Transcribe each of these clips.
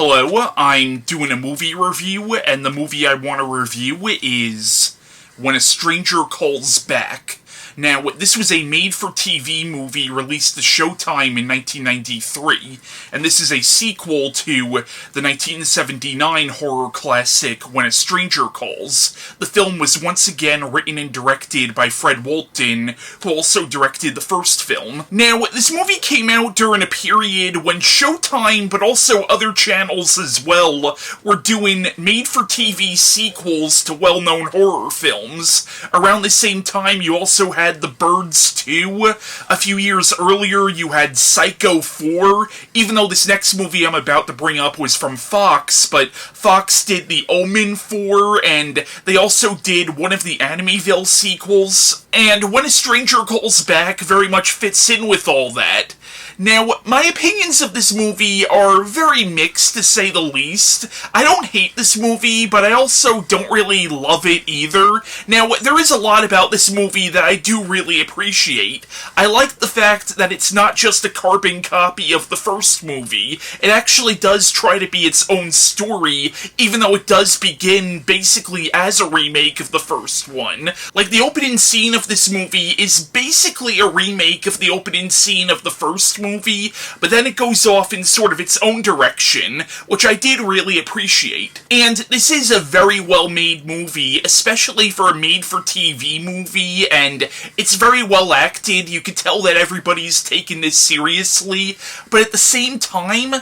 Hello, I'm doing a movie review, and the movie I want to review is When a Stranger Calls Back. Now, this was a made-for-TV movie released to Showtime in 1993, and this is a sequel to the 1979 horror classic When a Stranger Calls. The film was once again written and directed by Fred Walton, who also directed the first film. Now, this movie came out during a period when Showtime, but also other channels as well, were doing made-for-TV sequels to well-known horror films. Around the same time, you also had The Birds 2. A few years earlier, you had Psycho 4, even though this next movie I'm about to bring up was from Fox, but Fox did The Omen 4, and they also did one of the Amityville sequels, and When a Stranger Calls Back very much fits in with all that. Now, my opinions of this movie are very mixed, to say the least. I don't hate this movie, but I also don't really love it either. Now, there is a lot about this movie that I do really appreciate. I like the fact that it's not just a carbon copy of the first movie. It actually does try to be its own story, even though it does begin basically as a remake of the first one. Like, the opening scene of this movie is basically a remake of the opening scene of the first movie, but then it goes off in sort of its own direction, which I did really appreciate. And this is a very well-made movie, especially for a made-for-TV movie, and it's very well acted. You can tell that everybody's taking this seriously, but at the same time,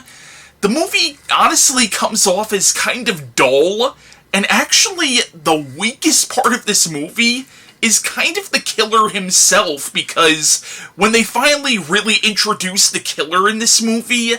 the movie honestly comes off as kind of dull, and actually, the weakest part of this movie is kind of the killer himself, because when they finally really introduce the killer in this movie,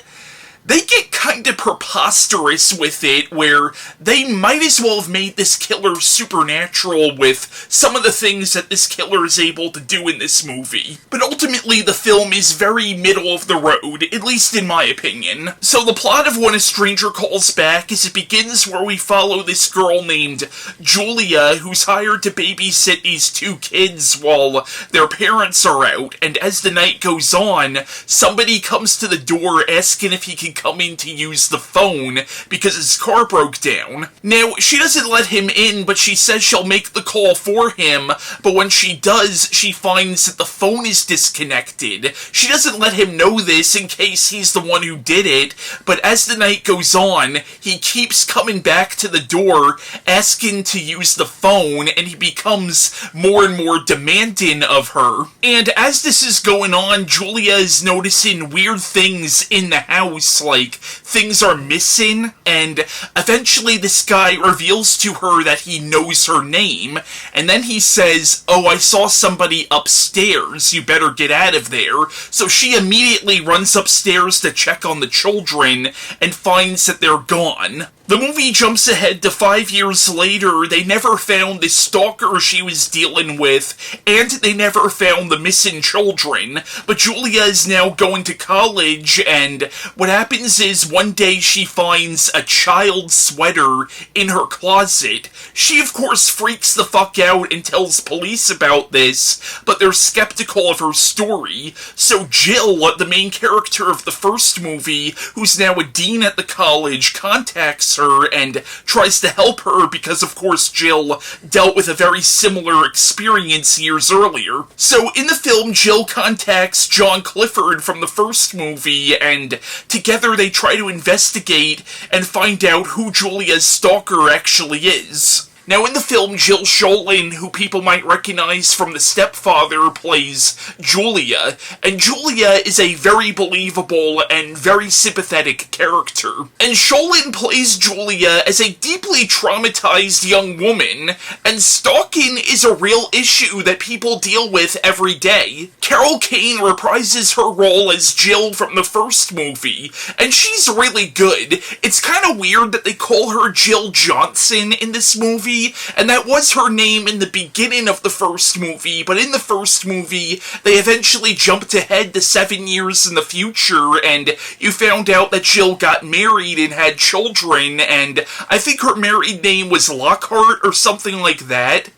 they get kind of preposterous with it, where they might as well have made this killer supernatural with some of the things that this killer is able to do in this movie. But ultimately, the film is very middle of the road, at least in my opinion. So the plot of When a Stranger Calls Back is it begins where we follow this girl named Julia, who's hired to babysit these two kids while their parents are out, and as the night goes on, somebody comes to the door asking if he can come in to use the phone because his car broke down. Now, she doesn't let him in, but she says she'll make the call for him, but when she does, she finds that the phone is disconnected. She doesn't let him know this in case he's the one who did it, but as the night goes on, he keeps coming back to the door, asking to use the phone, and he becomes more and more demanding of her. And as this is going on, Julia is noticing weird things in the house, like things are missing, and eventually this guy reveals to her that he knows her name, and then he says, "Oh, I saw somebody upstairs, you better get out of there." So she immediately runs upstairs to check on the children, and finds that they're gone. The movie jumps ahead to 5 years later. They never found the stalker she was dealing with, and they never found the missing children. But Julia is now going to college, and what happens is one day she finds a child's sweater in her closet. She, of course, freaks the fuck out and tells police about this, but they're skeptical of her story. So Jill, the main character of the first movie, who's now a dean at the college, contacts her and tries to help her because, of course, Jill dealt with a very similar experience years earlier. So in the film, Jill contacts John Clifford from the first movie, and together they try to investigate and find out who Julia's stalker actually is. Now, in the film, Jill Schoelen, who people might recognize from The Stepfather, plays Julia, and Julia is a very believable and very sympathetic character. And Schoelen plays Julia as a deeply traumatized young woman, and stalking is a real issue that people deal with every day. Carol Kane reprises her role as Jill from the first movie, and she's really good. It's kind of weird that they call her Jill Johnson in this movie, and that was her name in the beginning of the first movie, but in the first movie, they eventually jumped ahead to 7 years in the future, and you found out that Jill got married and had children, and I think her married name was Lockhart or something like that.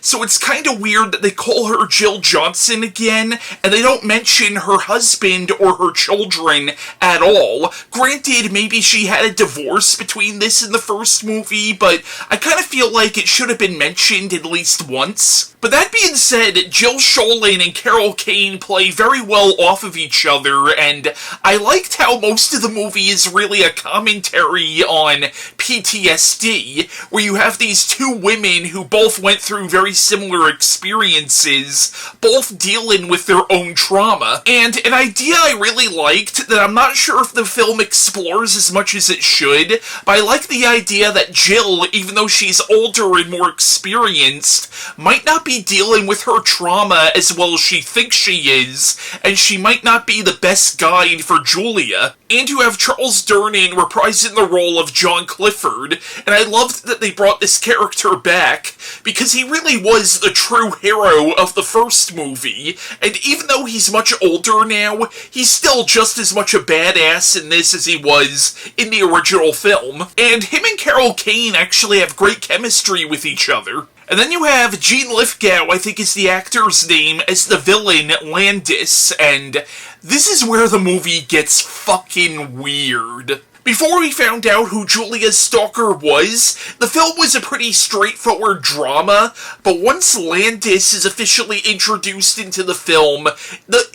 so it's kind of weird that they call her Jill Johnson again, and they don't mention her husband or her children at all. Granted, maybe she had a divorce between this and the first movie, but I kind of feel like it should have been mentioned at least once. But that being said, Jill Schoelen and Carol Kane play very well off of each other, and I liked how most of the movie is really a commentary on PTSD, where you have these two women who both went through very similar experiences, both dealing with their own trauma. And an idea I really liked, that I'm not sure if the film explores as much as it should, but I like the idea that Jill, even though she's older and more experienced, might not be dealing with her trauma as well as she thinks she is, and she might not be the best guide for Julia. And you have Charles Durning reprising the role of John Clifford, and I loved that they brought this character back, because he really was the true hero of the first movie, and even though he's much older now, he's still just as much a badass in this as he was in the original film. And him and Carol Kane actually have great chemistry with each other. And then you have Gene Lythgow, I think is the actor's name, as the villain, Landis, and this is where the movie gets fucking weird. Before we found out who Julia's stalker was, the film was a pretty straightforward drama, but once Landis is officially introduced into the film,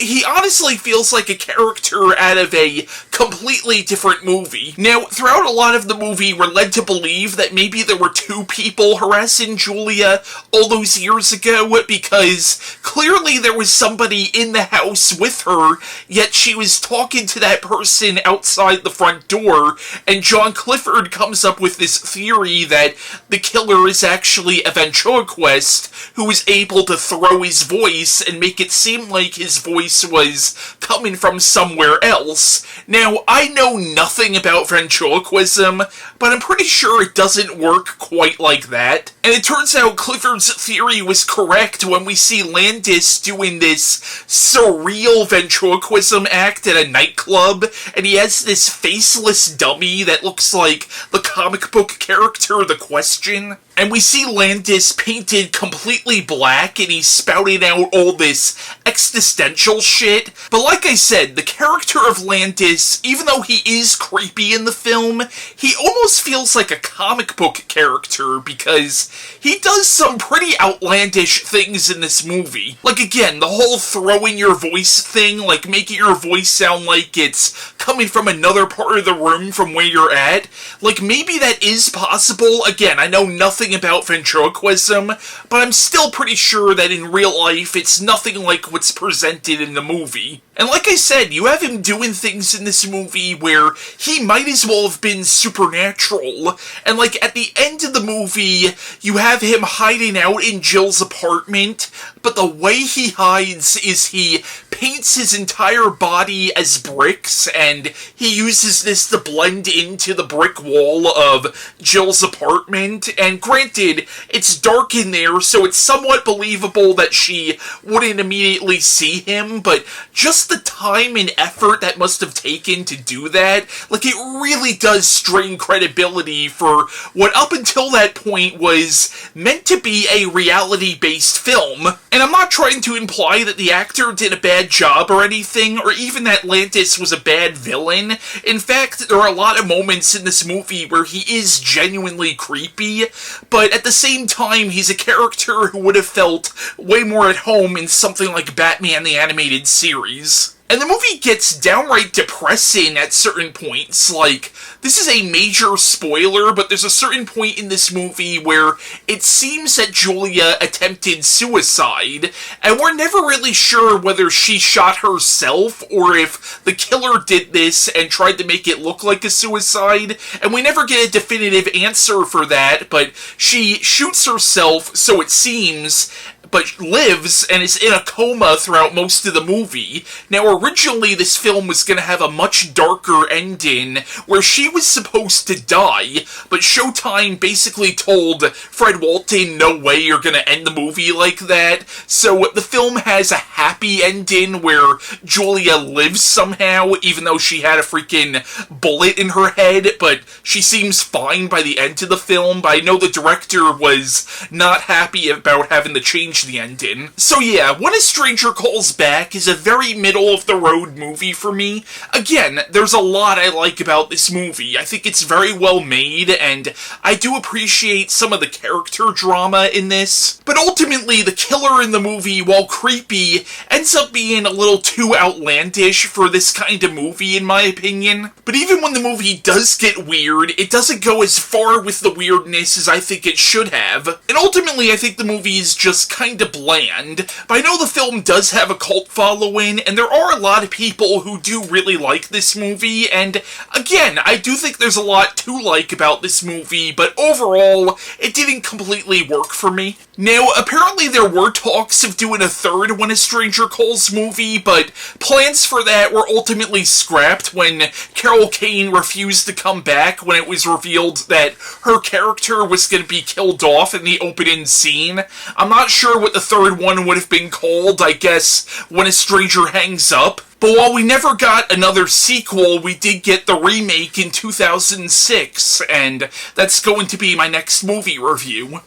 he honestly feels like a character out of a completely different movie. Now, throughout a lot of the movie, we're led to believe that maybe there were two people harassing Julia all those years ago, because clearly there was somebody in the house with her, yet she was talking to that person outside the front door, and John Clifford comes up with this theory that the killer is actually a ventriloquist who was able to throw his voice and make it seem like his voice was coming from somewhere else. Now, I know nothing about ventriloquism, but I'm pretty sure it doesn't work quite like that. And it turns out Clifford's theory was correct when we see Landis doing this surreal ventriloquism act at a nightclub, and he has this faceless dummy that looks like the comic book character The Question. And we see Landis painted completely black, and he's spouting out all this existential shit. But like I said, the character of Landis, even though he is creepy in the film, he almost feels like a comic book character, because he does some pretty outlandish things in this movie. Like, again, the whole throwing your voice thing, like making your voice sound like it's coming from another part of the room from where you're at. Like, maybe that is possible. Again, I know nothing about ventriloquism, but I'm still pretty sure that in real life it's nothing like what's presented in the movie. And like I said, you have him doing things in this movie where he might as well have been supernatural. And like at the end of the movie, you have him hiding out in Jill's apartment, but the way he hides is he paints his entire body as bricks, and he uses this to blend into the brick wall of Jill's apartment. And granted, it's dark in there, so it's somewhat believable that she wouldn't immediately see him, but just the time and effort that must have taken to do that, like, it really does strain credibility for what up until that point was meant to be a reality-based film. And I'm not trying to imply that the actor did a bad job or anything, or even that Landis was a bad villain. In fact, there are a lot of moments in this movie where he is genuinely creepy, but at the same time, he's a character who would have felt way more at home in something like Batman the Animated Series. And the movie gets downright depressing at certain points. Like, this is a major spoiler, but there's a certain point in this movie where it seems that Julia attempted suicide, and we're never really sure whether she shot herself or if the killer did this and tried to make it look like a suicide, and we never get a definitive answer for that, but she shoots herself, so it seems. but lives and is in a coma throughout most of the movie. Now, originally this film was going to have a much darker ending, where she was supposed to die, but Showtime basically told Fred Walton, no way you're going to end the movie like that. So the film has a happy ending where Julia lives somehow, even though she had a freaking bullet in her head, but she seems fine by the end of the film. But I know the director was not happy about having to change the ending. So yeah, When a Stranger Calls Back is a very middle-of-the-road movie for me. Again, there's a lot I like about this movie. I think it's very well made, and I do appreciate some of the character drama in this. But ultimately, the killer in the movie, while creepy, ends up being a little too outlandish for this kind of movie, in my opinion. But even when the movie does get weird, it doesn't go as far with the weirdness as I think it should have. And ultimately, I think the movie is just kind of bland. But I know the film does have a cult following, and there are a lot of people who do really like this movie, and again, I do think there's a lot to like about this movie, but overall, it didn't completely work for me. Now, apparently there were talks of doing a third When a Stranger Calls movie, but plans for that were ultimately scrapped when Carol Kane refused to come back when it was revealed that her character was going to be killed off in the opening scene. I'm not sure what the third one would have been called. I guess When a Stranger Hangs Up. But while we never got another sequel, we did get the remake in 2006, and that's going to be my next movie review.